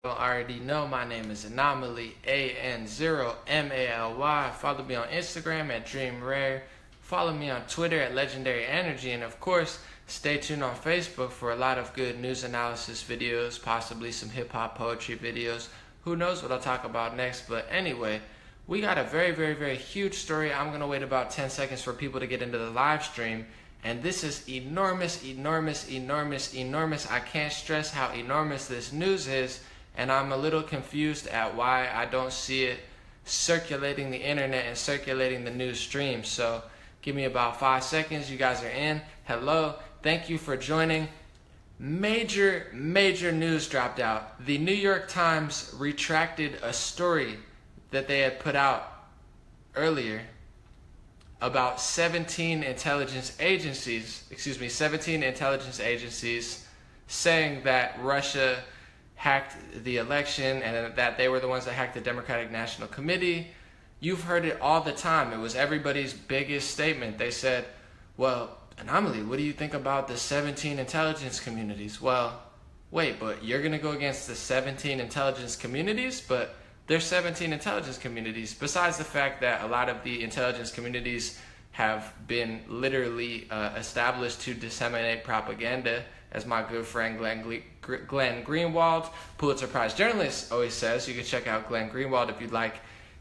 You already know my name is Anomaly, AN0MALY. Follow me on Instagram at Dream Rare. Follow me on Twitter at Legendary Energy. And of course, stay tuned on Facebook for a lot of good news analysis videos, possibly some hip-hop poetry videos. Who knows what I'll talk about next. But anyway, we got a very huge story. I'm going to wait about 10 seconds for people to get into the live stream. And this is enormous. I can't stress how enormous this news is. And I'm a little confused at why I don't see it circulating the internet and circulating the news stream. So give me about 5 seconds. You guys are in. Hello. Thank you for joining. Major news dropped out. The New York Times retracted a story that they had put out earlier about 17 intelligence agencies saying that Russia hacked the election and that they were the ones that hacked the Democratic National Committee. You've heard it all the time. It was everybody's biggest statement. They said, well, Anomaly, what do you think about the 17 intelligence communities? Well, wait, but you're going to go against the 17 intelligence communities? But there's 17 intelligence communities, besides the fact that a lot of the intelligence communities have been literally established to disseminate propaganda. As my good friend Glenn Greenwald, Pulitzer Prize journalist, always says, you can check out Glenn Greenwald if you'd like.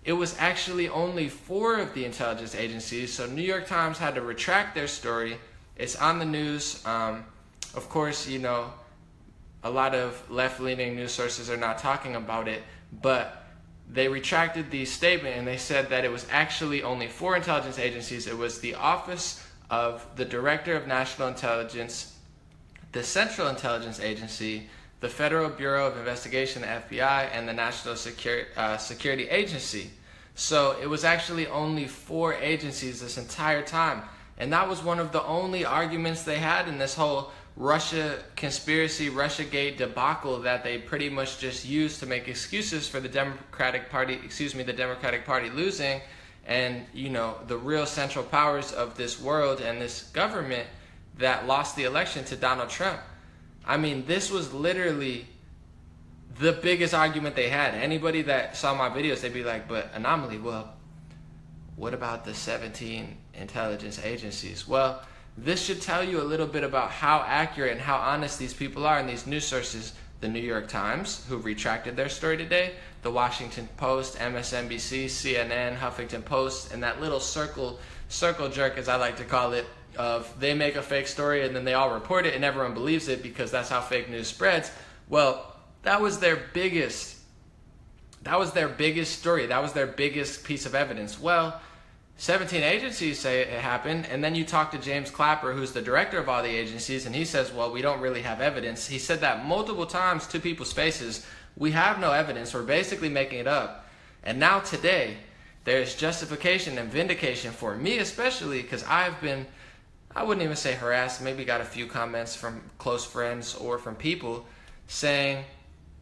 It was actually only 4 of the intelligence agencies, so New York Times had to retract their story. It's on the news. Of course, you know, a lot of left-leaning news sources are not talking about it, but they retracted the statement and they said that it was actually only 4 intelligence agencies. It was the Office of the Director of National Intelligence, the Central Intelligence Agency, the Federal Bureau of Investigation, the FBI, and the National Security Agency. So it was actually only 4 agencies this entire time. And that was one of the only arguments they had in this whole Russia conspiracy, Russiagate debacle that they pretty much just used to make excuses for the Democratic Party losing. And, you know, the real central powers of this world and this government that lost the election to Donald Trump. I mean, this was literally the biggest argument they had. Anybody that saw my videos, they'd be like, but Anomaly, well, what about the 17 intelligence agencies? Well, this should tell you a little bit about how accurate and how honest these people are in these news sources. The New York Times, who retracted their story today, the Washington Post, MSNBC, CNN, Huffington Post, and that little circle jerk, as I like to call it, of they make a fake story and then they all report it and everyone believes it because that's how fake news spreads. Well, that was their biggest story. That was their biggest piece of evidence. Well, 17 agencies say it happened, and then you talk to James Clapper, who's the director of all the agencies, and he says, well, we don't really have evidence. He said that multiple times to people's faces. We have no evidence. We're basically making it up. And now today, there's justification and vindication for me especially, because I've been, I wouldn't even say harassed, maybe got a few comments from close friends or from people saying,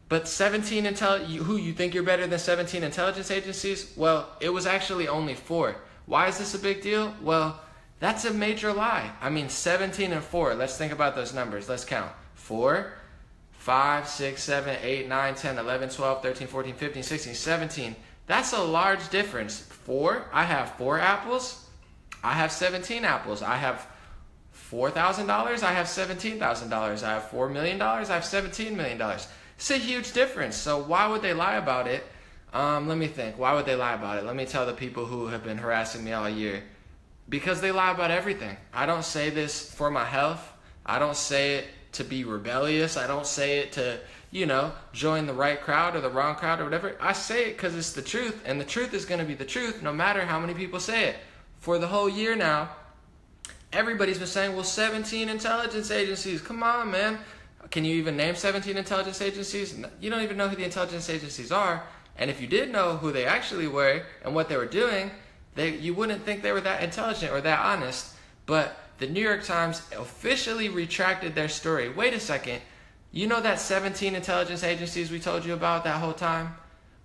but 17 who, you think you're better than 17 intelligence agencies? Well, it was actually only 4. Why is this a big deal? Well, that's a major lie. I mean, 17 and 4. Let's think about those numbers. Let's count. 4, 5, 6, 7, 8, 9, 10, 11, 12, 13, 14, 15, 16, 17. That's a large difference. 4, I have 4 apples. I have 17 apples. I have $4,000. I have $17,000. I have $4 million. I have $17 million. It's a huge difference. So why would they lie about it? Let me think. Why would they lie about it? Let me tell the people who have been harassing me all year. Because they lie about everything. I don't say this for my health. I don't say it to be rebellious. I don't say it to, you know, join the right crowd or the wrong crowd or whatever. I say it because it's the truth. And the truth is going to be the truth no matter how many people say it. For the whole year now, everybody's been saying, well, 17 intelligence agencies. Come on, man. Can you even name 17 intelligence agencies? You don't even know who the intelligence agencies are. And if you did know who they actually were and what they were doing, you wouldn't think they were that intelligent or that honest. But the New York Times officially retracted their story. Wait a second. You know that 17 intelligence agencies we told you about that whole time?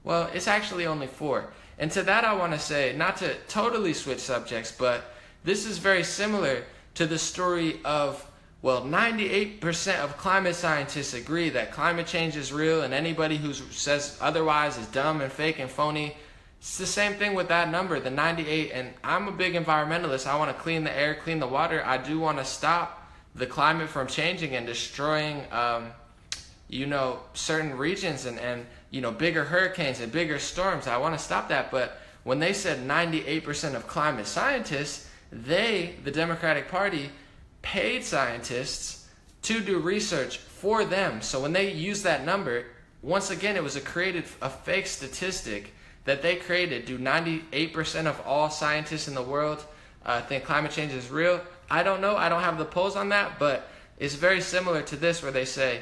Well, it's actually only 4. And to that I want to say, not to totally switch subjects, but this is very similar to the story of Well, 98% of climate scientists agree that climate change is real, and anybody who says otherwise is dumb and fake and phony. It's the same thing with that number, the 98. And I'm a big environmentalist. I want to clean the air, clean the water. I do want to stop the climate from changing and destroying, certain regions and bigger hurricanes and bigger storms. I want to stop that. But when they said 98% of climate scientists, the Democratic Party, paid scientists to do research for them. So when they use that number, once again, it was a fake statistic that they created. Do 98% of all scientists in the world think climate change is real? I don't know. I don't have the polls on that, but it's very similar to this, where they say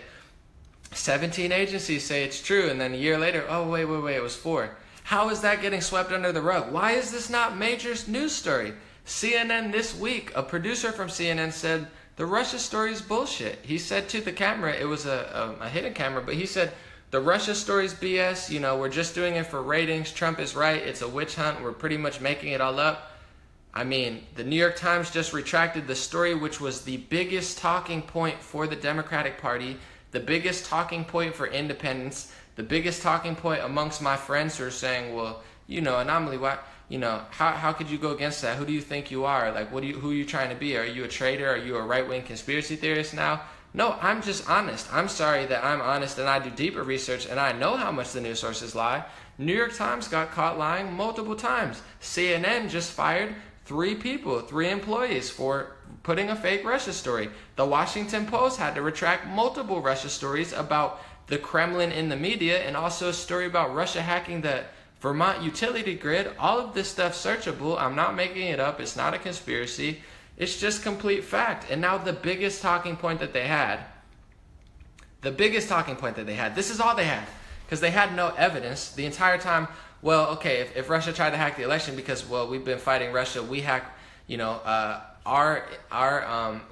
17 agencies say it's true, and then a year later, oh, wait, it was 4. How is that getting swept under the rug? Why is this not major news story? CNN this week, a producer from CNN said the Russia story is bullshit. He said to the camera, it was a hidden camera, but he said the Russia story is BS. We're just doing it for ratings. Trump is right. It's a witch hunt. We're pretty much making it all up. I mean, the New York Times just retracted the story, which was the biggest talking point for the Democratic Party, the biggest talking point for independents, the biggest talking point amongst my friends who are saying, well, Anomaly, why? How could you go against that? Who do you think you are? Like, who are you trying to be? Are you a traitor? Are you a right-wing conspiracy theorist now? No, I'm just honest. I'm sorry that I'm honest and I do deeper research and I know how much the news sources lie. New York Times got caught lying multiple times. CNN just fired 3 employees for putting a fake Russia story. The Washington Post had to retract multiple Russia stories about the Kremlin in the media, and also a story about Russia hacking the Vermont utility grid. All of this stuff searchable. I'm not making it up. It's not a conspiracy. It's just complete fact. And now the biggest talking point that they had, this is all they had, because they had no evidence the entire time. Well, okay, if Russia tried to hack the election because, we've been fighting Russia, we hack, our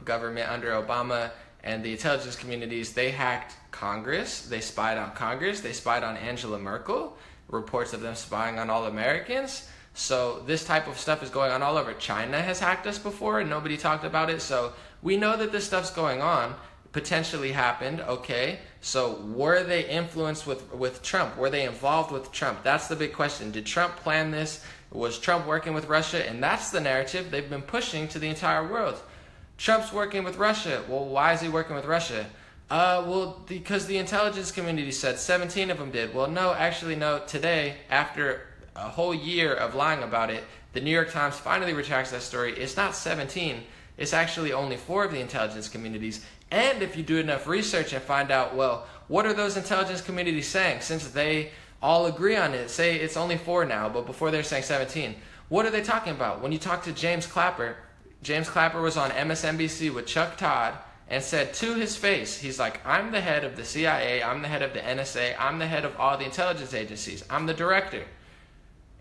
government under Obama and the intelligence communities, they hacked Congress, they spied on Congress, they spied on Angela Merkel, reports of them spying on all Americans. So this type of stuff is going on all over. China has hacked us before and nobody talked about it. So we know that this stuff's going on, potentially happened. Okay, so were they influenced with Trump? Were they involved with Trump? That's the big question. Did Trump plan this? Was Trump working with Russia? And that's the narrative they've been pushing to the entire world. Trump's working with Russia. Well, why is he working with Russia? Because the intelligence community said 17 of them did. Well, no, actually, no. Today, after a whole year of lying about it, the New York Times finally retracts that story. It's not 17. It's actually only 4 of the intelligence communities. And if you do enough research and find out, what are those intelligence communities saying? Since they all agree on it, say it's only 4 now, but before they're saying 17. What are they talking about? When you talk to James Clapper was on MSNBC with Chuck Todd and said to his face, he's like, I'm the head of the CIA, I'm the head of the NSA, I'm the head of all the intelligence agencies, I'm the director.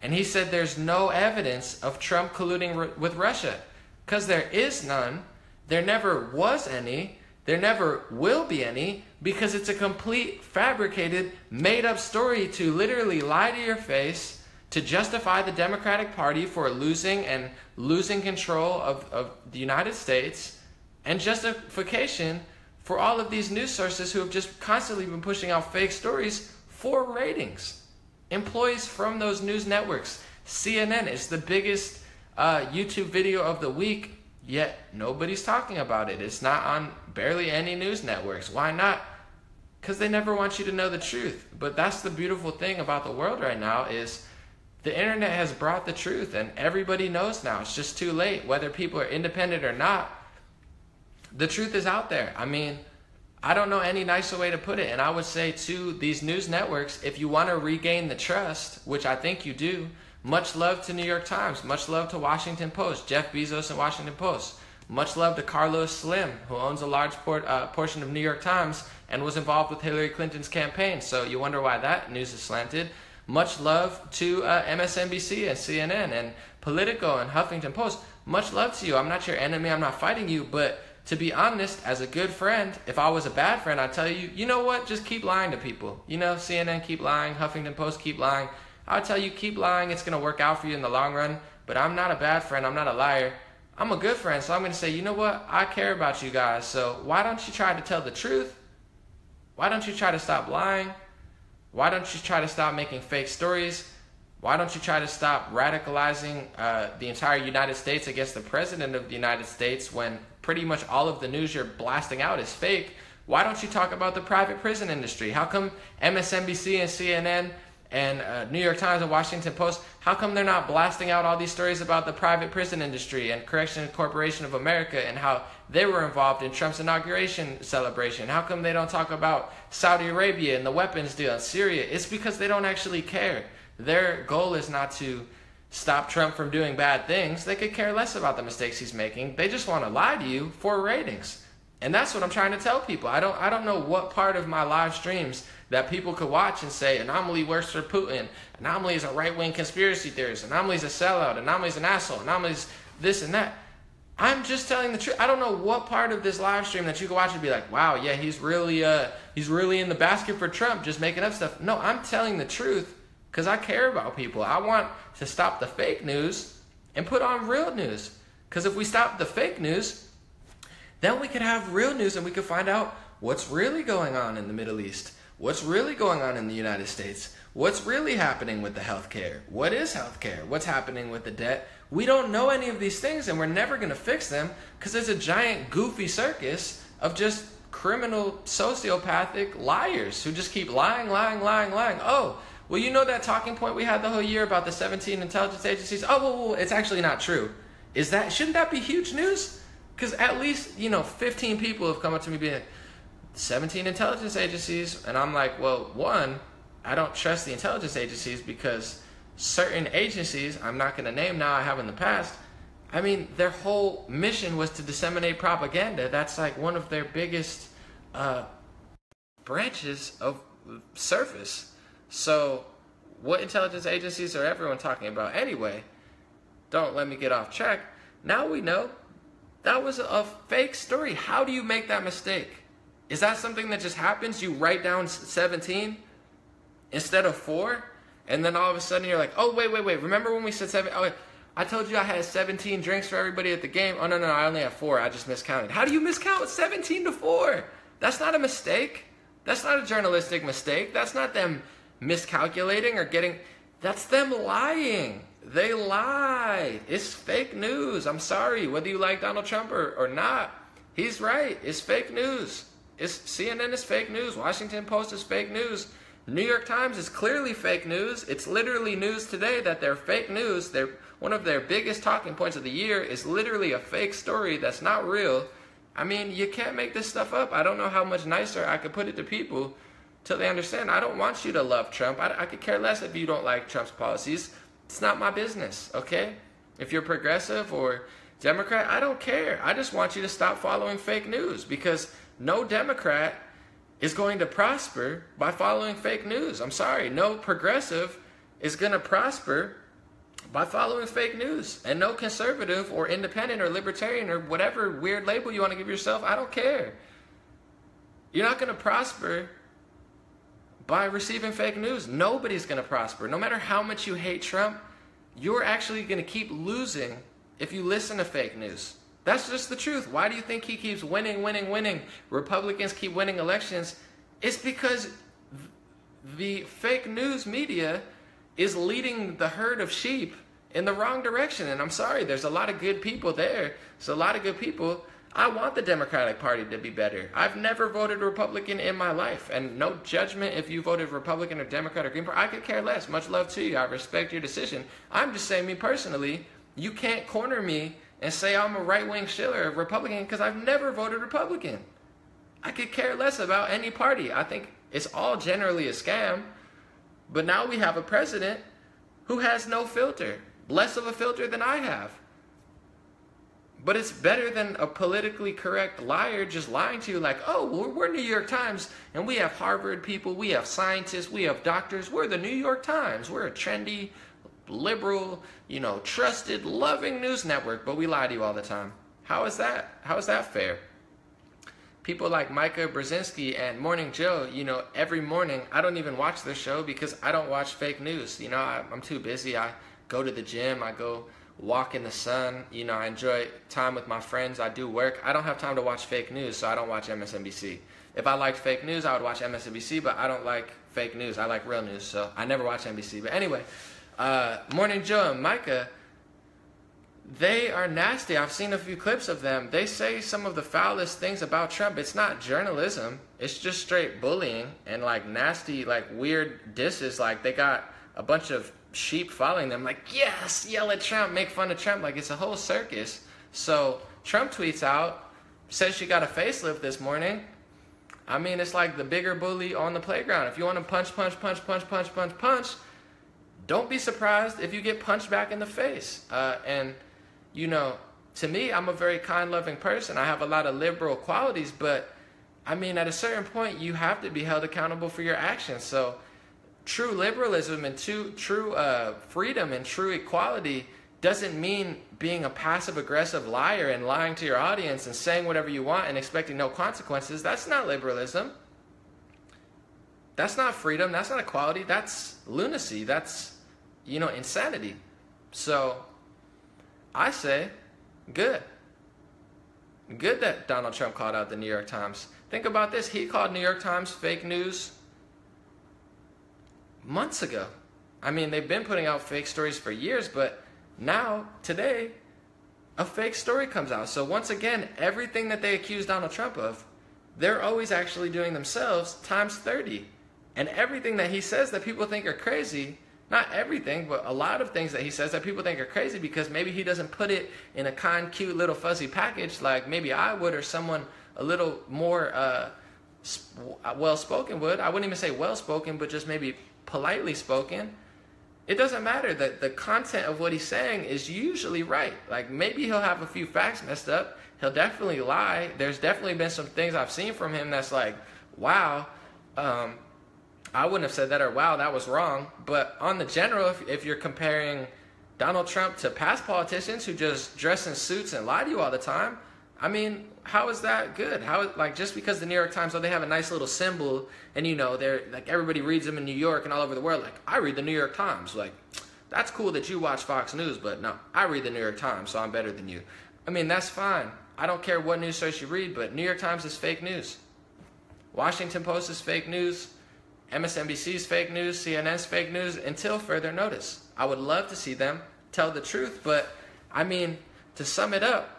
And he said there's no evidence of Trump colluding with Russia, because there is none, there never was any, there never will be any, because it's a complete fabricated, made-up story to literally lie to your face, to justify the Democratic Party for losing control of the United States, and justification for all of these news sources who have just constantly been pushing out fake stories for ratings. Employees from those news networks. CNN is the biggest YouTube video of the week, yet nobody's talking about it. It's not on barely any news networks. Why not? Because they never want you to know the truth. But that's the beautiful thing about the world right now, is the internet has brought the truth, and everybody knows now. It's just too late. Whether people are independent or not, the truth is out there. I mean, I don't know any nicer way to put it. And I would say to these news networks, if you want to regain the trust, which I think you do, much love to New York Times, much love to Washington Post, Jeff Bezos and Washington Post, much love to Carlos Slim, who owns a large portion of New York Times and was involved with Hillary Clinton's campaign. So you wonder why that news is slanted. Much love to MSNBC and CNN and Politico and Huffington Post. Much love to you. I'm not your enemy. I'm not fighting you. But to be honest, as a good friend, if I was a bad friend, I'd tell you, you know what? Just keep lying to people. CNN keep lying. Huffington Post keep lying. I'll tell you, keep lying. It's going to work out for you in the long run. But I'm not a bad friend. I'm not a liar. I'm a good friend, so I'm going to say, you know what? I care about you guys, so why don't you try to tell the truth? Why don't you try to stop lying? Why don't you try to stop making fake stories? Why don't you try to stop radicalizing the entire United States against the president of the United States when pretty much all of the news you're blasting out is fake? Why don't you talk about the private prison industry? How come MSNBC and CNN and New York Times and Washington Post, how come they're not blasting out all these stories about the private prison industry and Corrections Corporation of America and how they were involved in Trump's inauguration celebration? How come they don't talk about Saudi Arabia and the weapons deal in Syria? It's because they don't actually care. Their goal is not to stop Trump from doing bad things. They could care less about the mistakes he's making. They just want to lie to you for ratings. And that's what I'm trying to tell people. I don't know what part of my live streams that people could watch and say, Anomaly works for Putin, Anomaly is a right-wing conspiracy theorist, Anomaly's a sellout, Anomaly's an asshole, Anomaly's this and that. I'm just telling the truth. I don't know what part of this live stream that you can watch and be like, wow, yeah, he's really in the basket for Trump, just making up stuff. No, I'm telling the truth because I care about people. I want to stop the fake news and put on real news. Because if we stop the fake news, then we could have real news and we could find out what's really going on in the Middle East. What's really going on in the United States? What's really happening with the healthcare? What is healthcare? What's happening with the debt? We don't know any of these things and we're never going to fix them because there's a giant goofy circus of just criminal sociopathic liars who just keep lying. Oh, well, you know that talking point we had the whole year about the 17 intelligence agencies? Oh, well, it's actually not true. Shouldn't that be huge news? Because at least, 15 people have come up to me being like, 17 intelligence agencies, and I'm like, well, one, I don't trust the intelligence agencies because certain agencies, I'm not going to name now, I have in the past, I mean, their whole mission was to disseminate propaganda. That's like one of their biggest branches of service. So what intelligence agencies are everyone talking about anyway? Don't let me get off track. Now we know that was a fake story. How do you make that mistake? Is that something that just happens? You write down 17 instead of 4, and then all of a sudden you're like, oh, wait. Remember when we said 7? Oh, I told you I had 17 drinks for everybody at the game. Oh, no, I only have 4. I just miscounted. How do you miscount 17 to 4? That's not a mistake. That's not a journalistic mistake. That's not them miscalculating or getting... That's them lying. They lied. It's fake news. I'm sorry. Whether you like Donald Trump or not, he's right. It's fake news. CNN is fake news. Washington Post is fake news. New York Times is clearly fake news. It's literally news today that they're fake news. One of their biggest talking points of the year is literally a fake story that's not real. I mean, you can't make this stuff up. I don't know how much nicer I could put it to people till they understand. I don't want you to love Trump. I could care less if you don't like Trump's policies. It's not my business, okay? If you're progressive or Democrat, I don't care. I just want you to stop following fake news because no Democrat is going to prosper by following fake news. I'm sorry. No progressive is going to prosper by following fake news. And no conservative or independent or libertarian or whatever weird label you want to give yourself, I don't care. You're not going to prosper by receiving fake news. Nobody's going to prosper. No matter how much you hate Trump, you're actually going to keep losing if you listen to fake news. That's just the truth. Why do you think he keeps winning? Republicans keep winning elections. It's because the fake news media is leading the herd of sheep in the wrong direction. And I'm sorry, there's a lot of good people there. There's a lot of good people. I want the Democratic Party to be better. I've never voted Republican in my life. And no judgment if you voted Republican or Democrat or Green Party. I could care less. Much love to you. I respect your decision. I'm just saying, me personally, you can't corner me and say I'm a right-wing shiller, a Republican, because I've never voted Republican. I could care less about any party. I think it's all generally a scam. But now we have a president who has no filter, less of a filter than I have. But it's better than a politically correct liar just lying to you like, oh, well, we're New York Times, and we have Harvard people, we have scientists, we have doctors. We're the New York Times. We're a trendy, liberal, trusted, loving news network, but we lie to you all the time. How is that? How is that fair? People like Micah Brzezinski and Morning Joe, every morning, I don't even watch their show because I don't watch fake news. I'm too busy. I go to the gym. I go walk in the sun. You know, I enjoy time with my friends. I do work. I don't have time to watch fake news, so I don't watch MSNBC. If I liked fake news, I would watch MSNBC, but I don't like fake news. I like real news, so I never watch NBC. But anyway, Morning Joe and Micah, they are nasty. I've seen a few clips of them. They say some of the foulest things about Trump. It's not journalism. It's just straight bullying and like nasty, like weird disses. Like they got a bunch of sheep following them. Like, yes, yell at Trump, make fun of Trump. Like it's a whole circus. So Trump tweets out, says she got a facelift this morning. I mean, it's like the bigger bully on the playground. If you want to punch, don't be surprised if you get punched back in the face. And, you know, to me, I'm a very kind, loving person. I have a lot of liberal qualities, but, I mean, at a certain point, you have to be held accountable for your actions. So true liberalism and true freedom and true equality doesn't mean being a passive-aggressive liar and lying to your audience and saying whatever you want and expecting no consequences. That's not liberalism. That's not freedom. That's not equality. That's lunacy. That's, you know, insanity. So I say, good. Good that Donald Trump called out the New York Times. Think about this. He called New York Times fake news months ago. I mean, they've been putting out fake stories for years, but now, today, a fake story comes out. So once again, everything that they accuse Donald Trump of, they're always actually doing themselves times 30. And everything that he says that people think are crazy, not everything, but a lot of things that he says that people think are crazy because maybe he doesn't put it in a kind, cute, little fuzzy package like maybe I would or someone a little more well-spoken would. I wouldn't even say well-spoken, but just maybe politely spoken. It doesn't matter that the content of what he's saying is usually right. Like maybe he'll have a few facts messed up. He'll definitely lie. There's definitely been some things I've seen from him that's like, wow, I wouldn't have said that, or wow, that was wrong. But on the general, if you're comparing Donald Trump to past politicians who just dress in suits and lie to you all the time, I mean, how is that good? How, like, just because the New York Times, oh, they have a nice little symbol, and you know, they're like everybody reads them in New York and all over the world. Like, I read the New York Times. Like, that's cool that you watch Fox News, but no, I read the New York Times, so I'm better than you. I mean, that's fine. I don't care what news source you read, but New York Times is fake news. Washington Post is fake news. MSNBC is fake news. CNN's fake news until further notice. I would love to see them tell the truth, but I mean, to sum it up,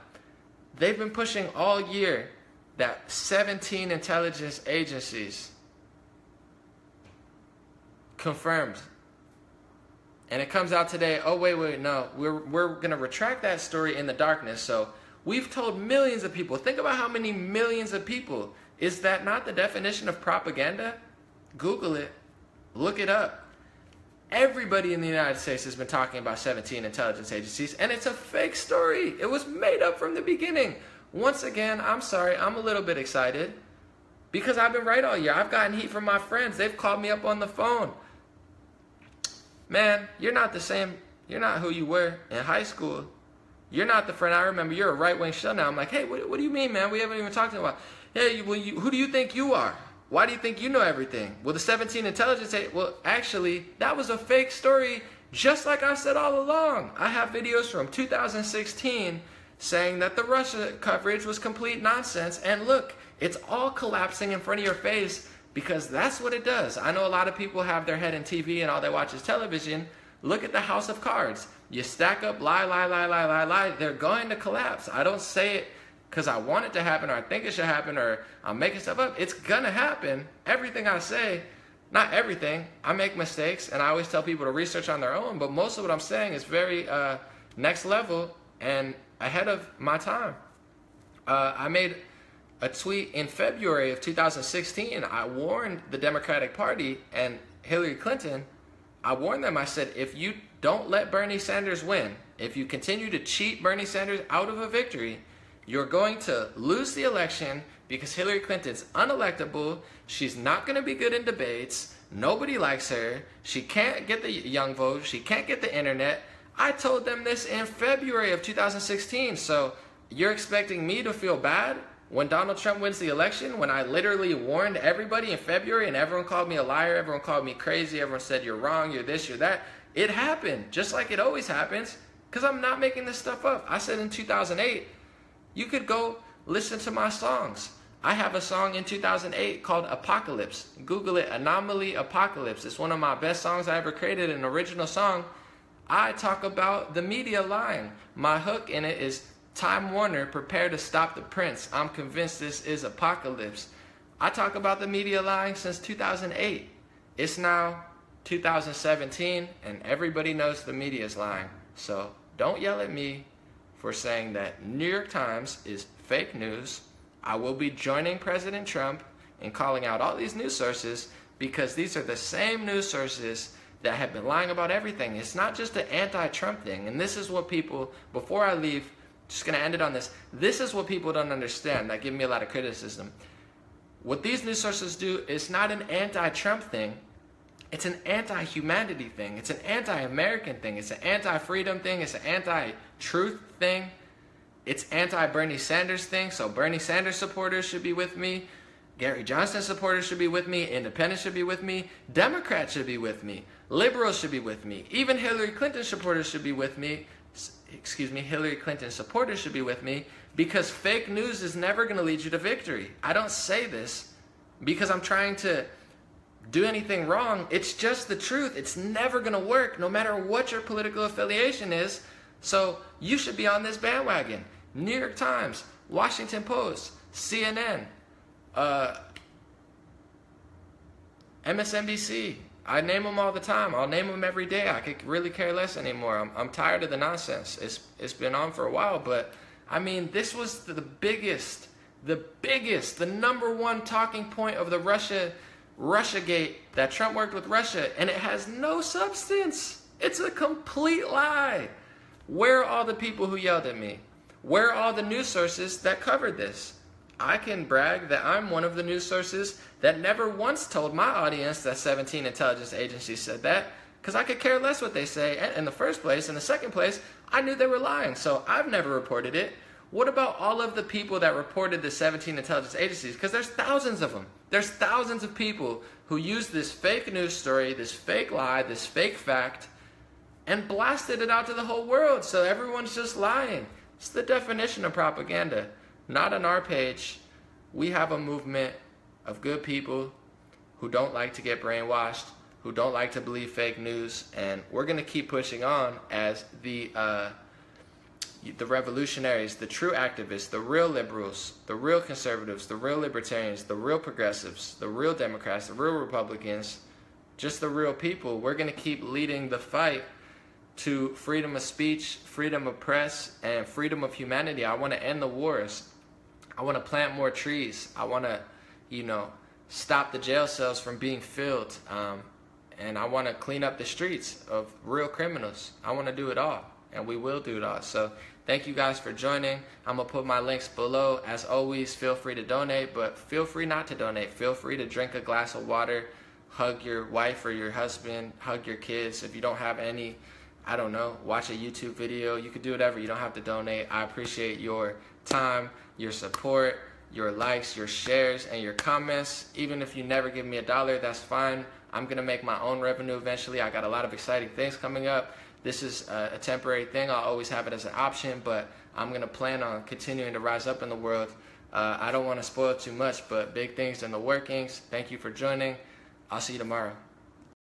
they've been pushing all year that 17 intelligence agencies confirmed. And it comes out today, oh, wait, no, we're going to retract that story in the darkness. So we've told millions of people. Think about how many millions of people. Is that not the definition of propaganda? Google it. Look it up. Everybody in the United States has been talking about 17 intelligence agencies, and it's a fake story. It was made up from the beginning. Once again, I'm sorry, I'm a little bit excited because I've been right all year. I've gotten heat from my friends. They've called me up on the phone. Man, you're not the same. You're not who you were in high school. You're not the friend I remember. You're a right-wing shell now. I'm like, hey, what do you mean, man? We haven't even talked about. Hey, who do you think you are? Why do you think you know everything? Well, the 17 intelligence, well, actually, that was a fake story, just like I said all along. I have videos from 2016 saying that the Russia coverage was complete nonsense. And look, it's all collapsing in front of your face because that's what it does. I know a lot of people have their head in TV and all they watch is television. Look at the House of Cards. You stack up lie. They're going to collapse. I don't say it because I want it to happen or I think it should happen or I'm making stuff up. It's gonna happen. Everything I say, not everything, I make mistakes and I always tell people to research on their own, but most of what I'm saying is very next level and ahead of my time. I made a tweet in February of 2016. I warned the Democratic Party and Hillary Clinton. I warned them, I said, if you don't let Bernie Sanders win, if you continue to cheat Bernie Sanders out of a victory, you're going to lose the election because Hillary Clinton's unelectable. She's not going to be good in debates. Nobody likes her. She can't get the young vote. She can't get the internet. I told them this in February of 2016. So you're expecting me to feel bad when Donald Trump wins the election, when I literally warned everybody in February and everyone called me a liar, everyone called me crazy, everyone said you're wrong, you're this, you're that. It happened, just like it always happens. Because I'm not making this stuff up. I said in 2008, you could go listen to my songs. I have a song in 2008 called Apocalypse. Google it, Anomaly Apocalypse. It's one of my best songs I ever created, an original song. I talk about the media lying. My hook in it is, Time Warner, prepare to stop the prince. I'm convinced this is apocalypse. I talk about the media lying since 2008. It's now 2017, and everybody knows the media is lying. So don't yell at me for saying that New York Times is fake news. I will be joining President Trump in calling out all these news sources, because these are the same news sources that have been lying about everything. It's not just an anti-Trump thing. And this is what people, before I leave, just going to end it on this. This is what people don't understand that give me a lot of criticism. What these news sources do is not an anti-Trump thing. It's an anti-humanity thing. It's an anti-American thing. It's an anti-freedom thing. It's an anti-truth thing. It's anti-Bernie Sanders thing. So Bernie Sanders supporters should be with me. Gary Johnson supporters should be with me. Independents should be with me. Democrats should be with me. Liberals should be with me. Even Hillary Clinton supporters should be with me. Hillary Clinton supporters should be with me, because fake news is never going to lead you to victory. I don't say this because I'm trying to do anything wrong. It's just the truth. It's never going to work, no matter what your political affiliation is. So you should be on this bandwagon. New York Times, Washington Post, CNN, MSNBC. I name them all the time. I'll name them every day. I could really care less anymore. I'm tired of the nonsense. It's been on for a while, but I mean, this was the biggest, the number one talking point of the Russiagate, that Trump worked with Russia, and it has no substance. It's a complete lie. Where are all the people who yelled at me? Where are all the news sources that covered this? I can brag that I'm one of the news sources that never once told my audience that 17 intelligence agencies said that, because I could care less what they say in the first place. In the second place, I knew they were lying, so I've never reported it. What about all of the people that reported the 17 intelligence agencies? Because there's thousands of them. There's thousands of people who used this fake news story, this fake lie, this fake fact, and blasted it out to the whole world. So everyone's just lying. It's the definition of propaganda. Not on our page. We have a movement of good people who don't like to get brainwashed, who don't like to believe fake news, and we're going to keep pushing on as the revolutionaries, the true activists, the real liberals, the real conservatives, the real libertarians, the real progressives, the real Democrats, the real Republicans, just the real people. We're going to keep leading the fight to freedom of speech, freedom of press, and freedom of humanity. I want to end the wars. I want to plant more trees. I want to, stop the jail cells from being filled. And I want to clean up the streets of real criminals. I want to do it all, and we will do it all. So thank you guys for joining. I'm going to put my links below. As always, feel free to donate, but feel free not to donate. Feel free to drink a glass of water, hug your wife or your husband, hug your kids. If you don't have any, I don't know, watch a YouTube video. You could do whatever. You don't have to donate. I appreciate your time, your support, your likes, your shares, and your comments. Even if you never give me $1, that's fine. I'm going to make my own revenue eventually. I got a lot of exciting things coming up. This is a temporary thing. I'll always have it as an option, but I'm going to plan on continuing to rise up in the world. I don't want to spoil too much, but big things in the workings. Thank you for joining. I'll see you tomorrow.